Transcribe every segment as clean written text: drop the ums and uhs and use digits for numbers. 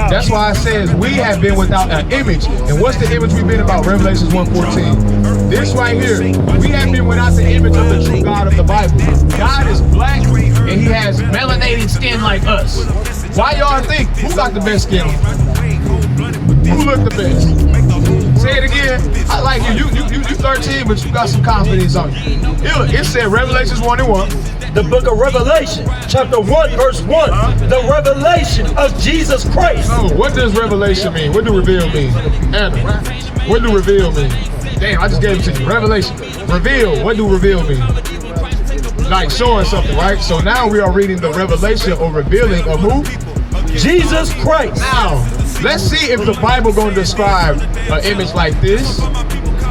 That's why I says we have been without an image. And what's the image we've been about? Revelations 1:14. This right here, we have been without the image of the true God of the Bible. God is black and he has melanated skin like us. Why y'all think, who got the best skin? Who look the best? Say it again. I like you. You 13, but you got some confidence on you. Look, it said Revelations 1:1. The book of Revelation, chapter 1, verse 1. The revelation of Jesus Christ. Oh, what does revelation mean? What do reveal mean? Anna, what do reveal mean? Damn, I just gave it to you. Revelation. Reveal. What do reveal mean? Like showing something, right? So now we are reading the revelation or revealing of who? Jesus Christ. Now, let's see if the Bible going to describe an image like this,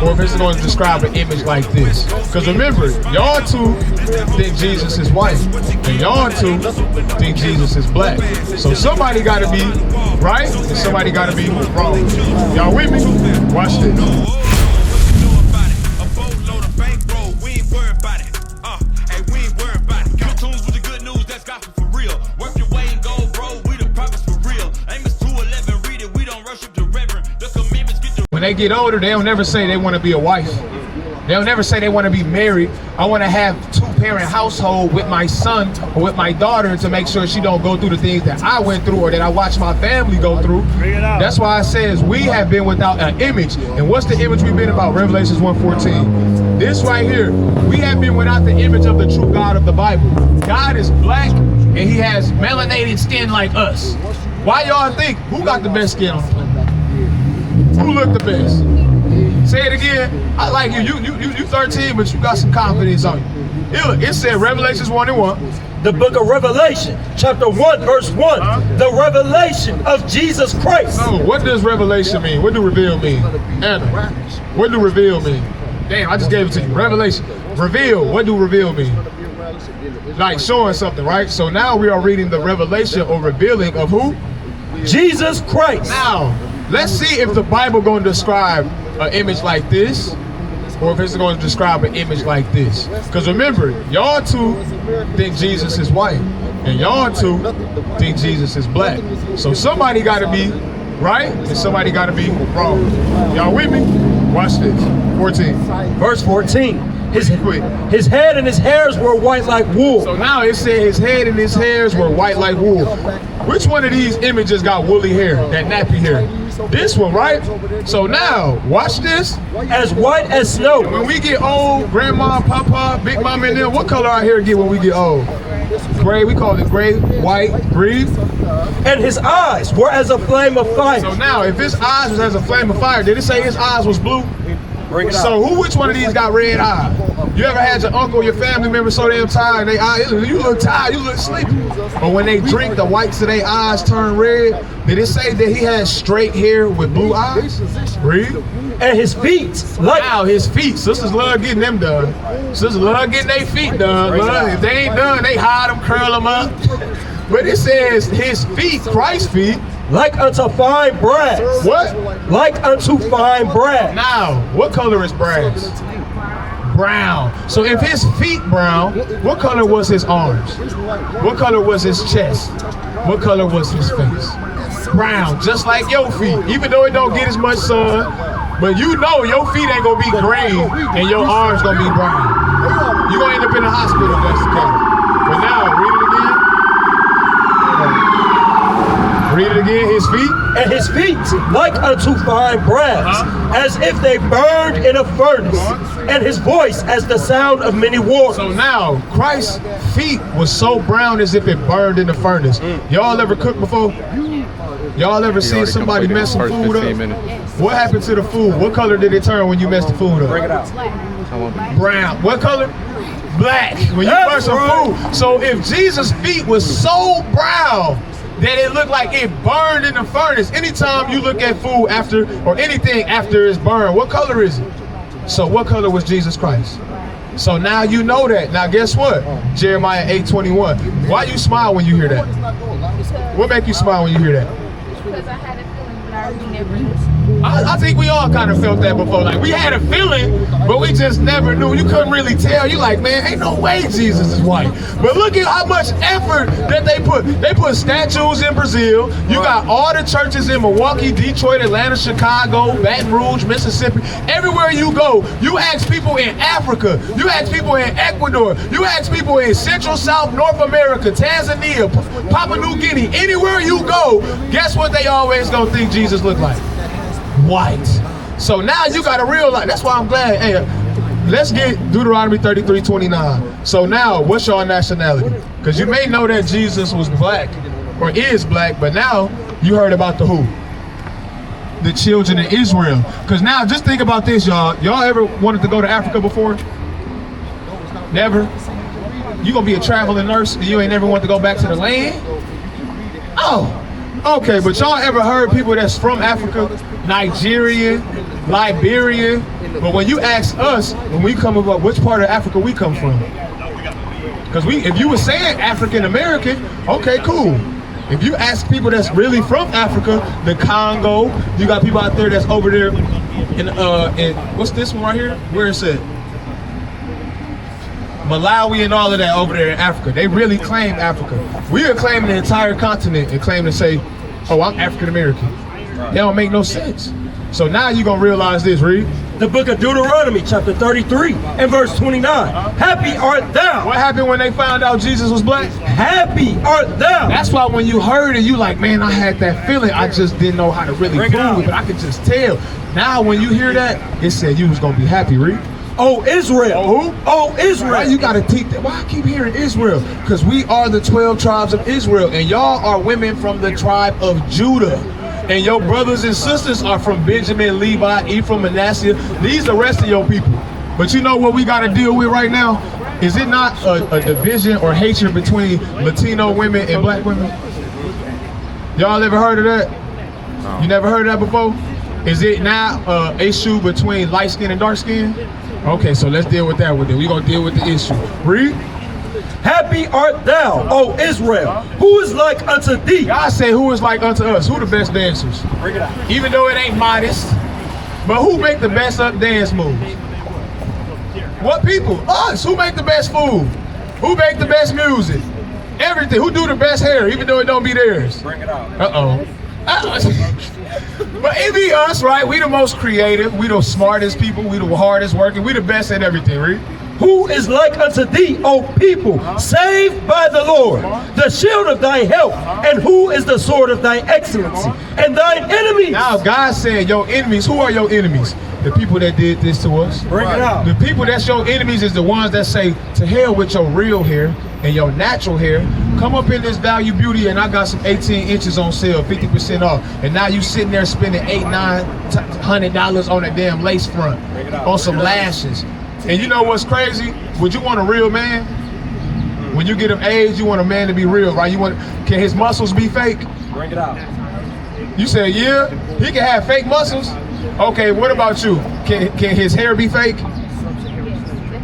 or if it's going to describe an image like this. Because remember, y'all two think Jesus is white, and y'all two think Jesus is black. So somebody got to be right, and somebody got to be wrong. Y'all with me? Watch this. When they get older, they'll never say they want to be a wife. They'll never say they want to be married. I want to have two-parent household with my son or with my daughter to make sure she don't go through the things that I went through or that I watched my family go through. That's why I says we have been without an image. And what's the image we've been about? Revelations 1:14. This right here, we have been without the image of the true God of the Bible. God is black and he has melanated skin like us. Why y'all think, who got the best skin on the planet? Who look the best? Say it again. I like you. You 13, but you got some confidence on you. Look, it said Revelations 1:1. The book of Revelation, chapter 1, verse 1. The revelation of Jesus Christ. Oh, what does revelation mean? What do reveal mean? Anna, what do reveal mean? Damn, I just gave it to you. Revelation. Reveal. What do reveal mean? Like showing something, right? So now we are reading the revelation or revealing of who? Jesus Christ. Now, let's see if the Bible going to describe an image like this, or if it's going to describe an image like this. Because remember, y'all two think Jesus is white, and y'all two think Jesus is black. So somebody got to be right, and somebody got to be wrong. Y'all with me? Watch this. 14. Verse 14. His head and his hairs were white like wool. So now it said his head and his hairs were white like wool. Which one of these images got woolly hair, that nappy hair? This one, right? So now, watch this. As white as snow. When we get old, grandma, papa, big mom and them, what color our hair get when we get old? Gray, we call it gray, white, breathe. And his eyes were as a flame of fire. So now, if his eyes was as a flame of fire, did it say his eyes was blue? So which one of these got red eyes? You ever had your uncle, your family member so damn tired, they eyes, you look tired, you look sleepy. But when they drink, the whites of their eyes turn red. Did it say that he has straight hair with blue eyes? Read. And his feet, like wow, his feet. Sisters love getting them done. Sisters love getting their feet done. If they ain't done, they hide them, curl them up. But it says his feet, Christ's feet, like unto fine brass. What? Like unto fine brass. Now, what color is brass? Brown. So if his feet brown, what color was his arms? What color was his chest? What color was his face? Brown, just like your feet. Even though it don't get as much sun, but you know your feet ain't gonna be green and your arms gonna be brown. You're gonna end up in the hospital if that's the case. But now, read it again. Read it again, his feet. And his feet like unto fine brass, as if they burned in a furnace, and his voice as the sound of many waters. So now, Christ's feet was so brown as if it burned in the furnace. Y'all ever cooked before? Y'all ever seen somebody mess some food up? What happened to the food? What color did it turn when you messed the food up? Bring it out. Brown. What color? Black. When you burn some food. So if Jesus' feet was so brown that it looked like it burned in the furnace, anytime you look at food after, or anything after it's burned, what color is it? So what color was Jesus Christ? So now you know that. Now guess what? Jeremiah 8:21. Why you smile when you hear that? What make you smile when you hear that? Because I had a feeling, but I already never I think we all kind of felt that before. Like, we had a feeling, but we just never knew. You couldn't really tell. You like, man, ain't no way Jesus is white. But look at how much effort that they put. They put statues in Brazil. You got all the churches in Milwaukee, Detroit, Atlanta, Chicago, Baton Rouge, Mississippi. Everywhere you go, you ask people in Africa, you ask people in Ecuador, you ask people in Central, South, North America, Tanzania, Papua New Guinea, anywhere you go, guess what they always gonna think Jesus looked like? White. So now you gotta realize, that's why I'm glad, hey, let's get Deuteronomy 33:29. So now, what's your nationality? Because you may know that Jesus was black, or is black, but now you heard about the who? The children of Israel. Because now, just think about this, y'all. Y'all ever wanted to go to Africa before? Never? You gonna be a traveling nurse and you ain't never want to go back to the land? Oh, okay, but y'all ever heard people that's from Africa, Nigeria, Liberia, but when you ask us, when we come about which part of Africa we come from, because if you were saying African American, okay, cool. If you ask people that's really from Africa, the Congo, you got people out there that's over there in what's this one right here? Where is it? Malawi and all of that over there in Africa. They really claim Africa. We are claiming the entire continent and claim to say, oh, I'm African American. That don't make no sense. So now you're gonna realize this, read. The book of Deuteronomy, chapter 33 and verse 29. Happy art thou. What happened when they found out Jesus was black? Happy art thou. That's why when you heard it, you like, man, I had that feeling. I just didn't know how to really prove it, but I could just tell. Now when you hear that, it said you was gonna be happy, read. Oh, Israel. Oh, who? Oh, Israel. Why you gotta teach that? Why I keep hearing Israel? Because we are the 12 tribes of Israel, and y'all are women from the tribe of Judah. And your brothers and sisters are from Benjamin, Levi, Ephraim, Manasseh. These are the rest of your people. But you know what we gotta deal with right now? Is it not a division or hatred between Latino women and black women? Y'all ever heard of that? You never heard of that before? Is it now an issue between light skin and dark skin? Okay, so let's deal with that with it. We're gonna deal with the issue. Read. Happy art thou, O Israel, who is like unto thee. God say who is like unto us? Who the best dancers? Bring it out. Even though it ain't modest, but who make the best up dance moves? What people? Us. Who make the best food? Who make the best music? Everything. Who do the best hair, even though it don't be theirs? Bring it out. Uh-oh. But it be us, right? We the most creative, we the smartest people, we the hardest working, we the best at everything, right? Who is like unto thee, O people, saved by the Lord, the shield of thy help, and who is the sword of thy excellency, and thine enemies? Now God said your enemies, who are your enemies? The people that did this to us. Bring it out. The people that's your enemies is the ones that say, to hell with your real hair and your natural hair. Come up in this Value Beauty and I got some 18 inches on sale, 50% off. And now you sitting there spending $800-900 on a damn lace front, on some lashes. And you know what's crazy? Would you want a real man? When you get of age, you want a man to be real, right? Can his muscles be fake? Bring it out. You said, yeah, he can have fake muscles. Okay, what about you? Can his hair be fake?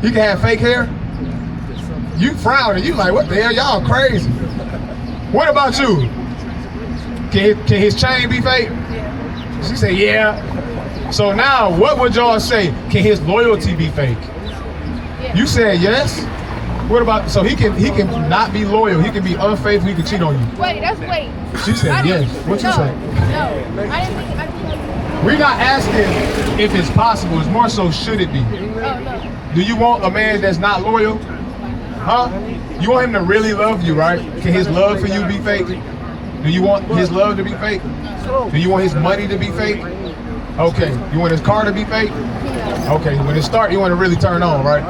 He can have fake hair? You frown and you like, what the hell, y'all crazy. What about you? Can his chain be fake? She said, yeah. So now, what would y'all say? Can his loyalty be fake? You said yes. What about, so he can not be loyal, he can be unfaithful, he can cheat on you. Wait. She said yes. What you say? No, I didn't think. We're not asking if it's possible, it's more so should it be. Oh no. Do you want a man that's not loyal? Huh? You want him to really love you, right? Can his love for you be fake? Do you want his love to be fake? Do you want his money to be fake? Okay. You want his car to be fake? Okay. When it start, you want to really turn on, right?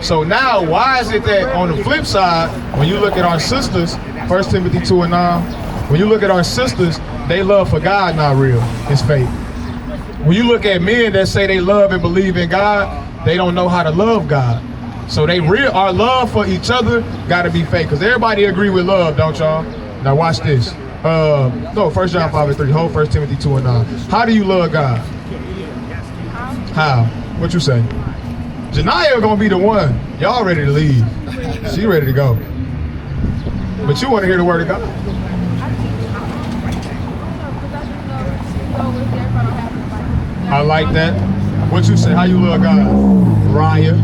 So now, why is it that on the flip side, when you look at our sisters, 1 Timothy 2:9, when you look at our sisters, they love for God not real, it's fake. When you look at men that say they love and believe in God, they don't know how to love God. So our love for each other gotta be fake. Because everybody agree with love, don't y'all? Now watch this. No, 1 John 5:3, hold 1 Timothy 2:9. How do you love God? How? What you say? Janiyah gonna be the one. Y'all ready to leave. She ready to go. But you wanna hear the word of God. I like that. What you say? How you love God? Raya.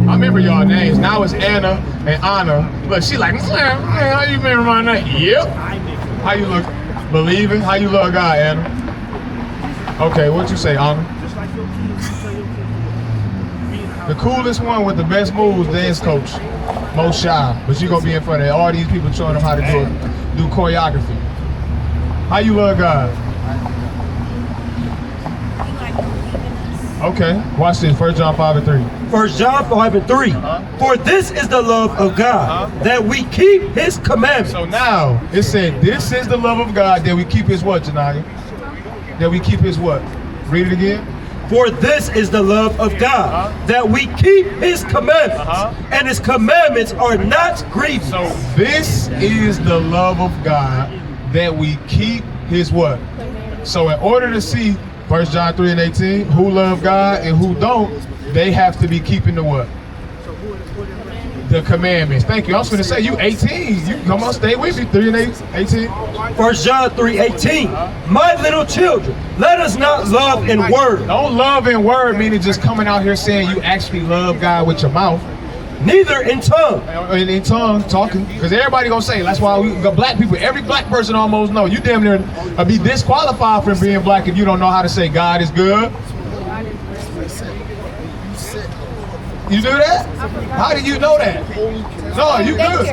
I remember y'all names. Now it's Anna and Anna. Look, she like, man, how you remember my name? Yep. How you look? Believing? How you love God, Anna? Okay, what you say, Anna? The coolest one with the best moves, dance coach. Most shy, but you gonna be in front of all these people showing them how to do choreography. How you love God? Okay, watch this. 1 John 5 and 3. 1 John 5 and 3. For this is the love of God, that we keep his commandments. So now, it said, this is the love of God, that we keep his what, Janaya? That we keep his what? Read it again. For this is the love of God, that we keep his commandments, and his commandments are not grievous. So this is the love of God, that we keep his what? So in order to see 1 John 3 and 18, who love God and who don't, they have to be keeping the what? The commandments. Thank you. I was going to say, you 18. You come on, stay with me. 3 and 18. 1 John 3:18. My little children, let us not love in word, Don't love in word, meaning just coming out here saying you actually love God with your mouth. neither in tongue. And in tongue, talking. Because everybody going to say, that's why we got black people, every black person almost know. You damn near be disqualified from being black if you don't know how to say God is good. You do that? How do you know that? No, you good.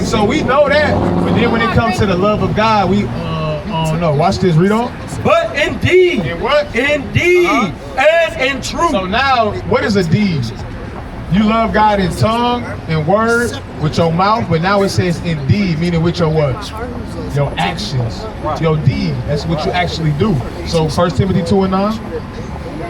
So we know that, but then when it comes to the love of God, we don't know. Watch this, read on. But indeed, In what? indeed, and in truth. So now, what is a deed? You love God in tongue and word with your mouth, but now it says in deed, meaning with your what? Your actions, your deed. That's what you actually do. So 1 Timothy 2 and 9.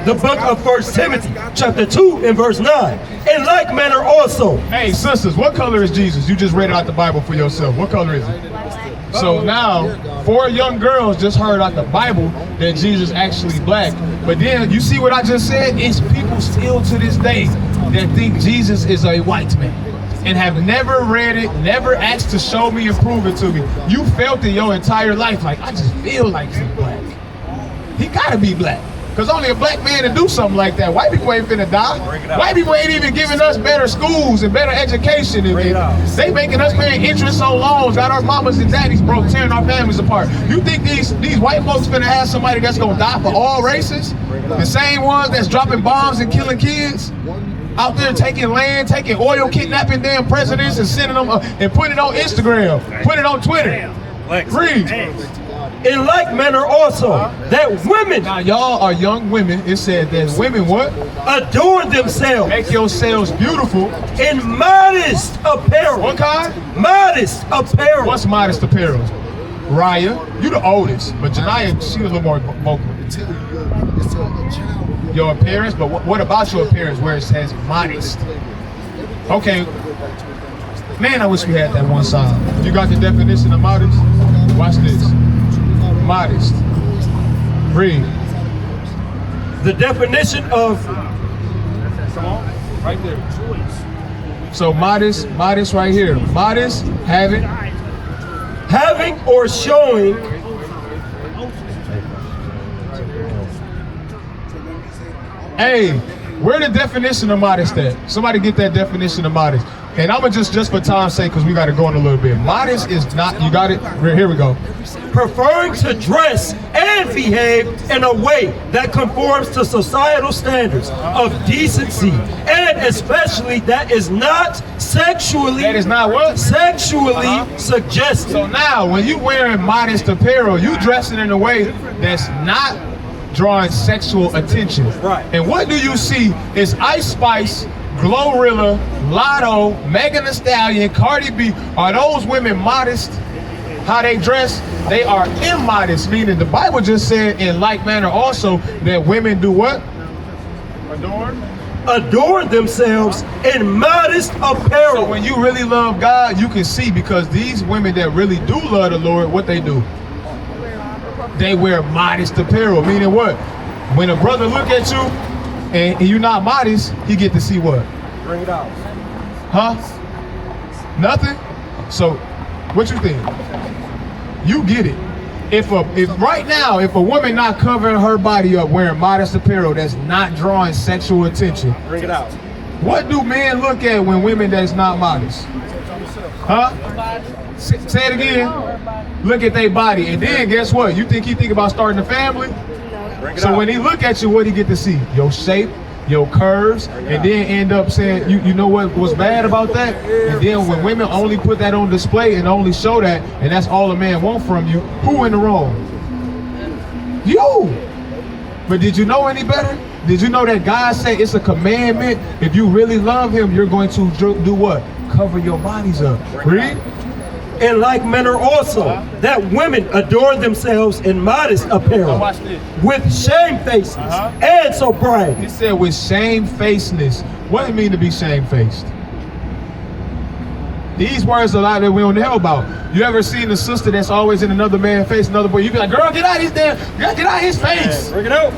The book of 1 Timothy, chapter 2 and verse 9. In like manner also. Hey, sisters, what color is Jesus? You just read out the Bible for yourself. What color is it? So now, 4 young girls just heard out the Bible that Jesus actually black. But then, you see what I just said? It's people still to this day that think Jesus is a white man and have never read it, never asked to show me and prove it to me. You felt it your entire life, like, I just feel like he's black. He gotta be black. Because only a black man to do something like that. White people ain't finna die. White people ain't even giving us better schools and better education. They making us paying interest on loans, got our mamas and daddies broke, tearing our families apart. You think these white folks finna have somebody that's gonna die for all races? The same ones that's dropping bombs and killing kids? Out there taking land, taking oil, kidnapping damn presidents and sending them and putting it on Instagram, putting it on Twitter. Read. In like manner also, that women Now y'all are young women. It said that women what? adorn themselves Make yourselves beautiful. in modest apparel. What kind? Modest apparel. What's modest apparel? Raya, you the oldest, but Janaya, she a little more vocal. Your appearance, but what about your appearance where it says modest? Okay. Man, I wish we had that one song. You got the definition of modest? Watch this. Modest. Read. The definition of Right there. So modest right here. Modest, having or showing Hey, where the definition of modest at? Somebody get that definition of modest. And I'm gonna just for time's sake, because we gotta go in a little bit. Modest is not, you got it? Here we go. preferring to dress and behave in a way that conforms to societal standards of decency, and especially that is not sexually That is not what? sexually suggestive. So now, when you wearing modest apparel, you dressing in a way that's not drawing sexual attention. Right. And what do you see is Ice Spice, Glorilla, Lotto, Megan Thee Stallion, Cardi B. Are those women modest? How they dress? They are immodest, meaning the Bible just said in like manner also that women do what? Adorn themselves in modest So apparel. when you really love God, you can see, because these women that really do love the Lord, what they do? They wear modest apparel, meaning what? When a brother look at you and you're not modest, he get to see what? Bring it out. Huh? Nothing? So, what you think? You get it. if right now, if a woman not covering her body up wearing modest apparel that's not drawing sexual attention, Bring it out. what do men look at when women that's not modest? Huh? Say it again. Look at their body. And then guess what? You think he think about starting a family? So when he look at you, what he get to see? Your shape, your curves, and then end up saying, you know what was bad about that? And then when women only put that on display and only show that, and that's all a man want from you, who in the wrong? You. But did you know any better? Did you know that God said it's a commandment? If you really love him, you're going to do what? Cover your bodies up. Read. In like manner also, that women adorn themselves in modest apparel, with shamefacedness and He sobriety. said with shamefacedness. What does it mean to be shamefaced? These words are a lot that we don't know about. You ever seen a sister that's always in another man's face, another boy? You be like, girl, get out of his damn, get out of his face. Bring it out.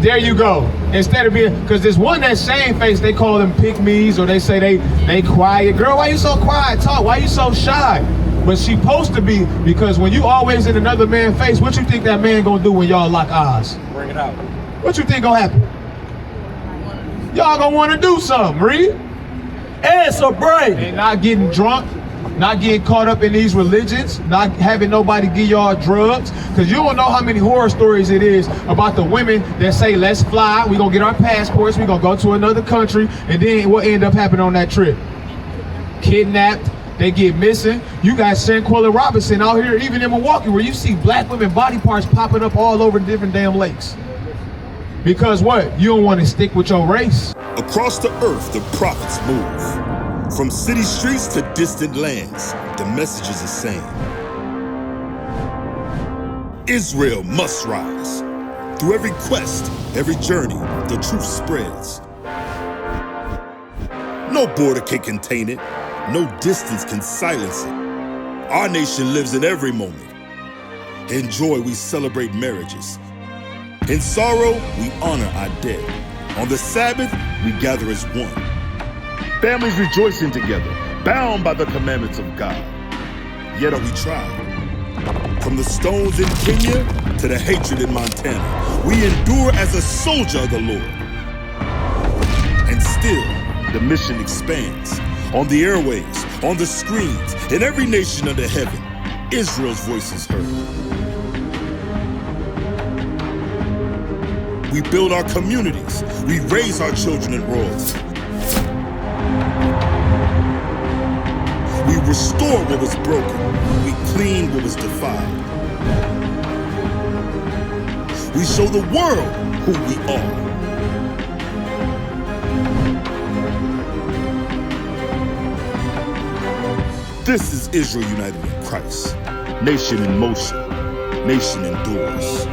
There you go. Instead of being, because there's one that's shamefaced, they call them pick-me's, or they say they quiet. Girl, why you so quiet? Talk. Why you so shy? But she supposed to be, because when you always in another man's face, what you think that man gonna do when y'all lock eyes? Bring it out. What you think gonna happen? Y'all gonna want to do something, read? And sobriety. And not getting drunk, not getting caught up in these religions, not having nobody give y'all drugs. Because you don't know how many horror stories it is about the women that say, let's fly, we gonna get our passports, we gonna go to another country, and then what end up happening on that trip? Kidnapped, they get missing. You got Shanquella Robinson out here, even in Milwaukee, where you see black women body parts popping up all over different damn lakes. Because what? You don't want to stick with your race. Across the earth, the prophets move. From city streets to distant lands, the message is the same. Israel must rise. Through every quest, every journey, the truth spreads. No border can contain it. No distance can silence it. Our nation lives in every moment. In joy, we celebrate marriages. In sorrow, we honor our dead. On the Sabbath, we gather as one. Families rejoicing together, bound by the commandments of God. Yet are we tried. From the stones in Kenya to the hatred in Montana, we endure as a soldier of the Lord. And still, the mission expands. On the airwaves, on the screens, in every nation under heaven, Israel's voice is heard. We build our communities. We raise our children in royalty. We restore what was broken. We clean what was defiled. We show the world who we are. This is Israel united in Christ. Nation in motion. Nation endures.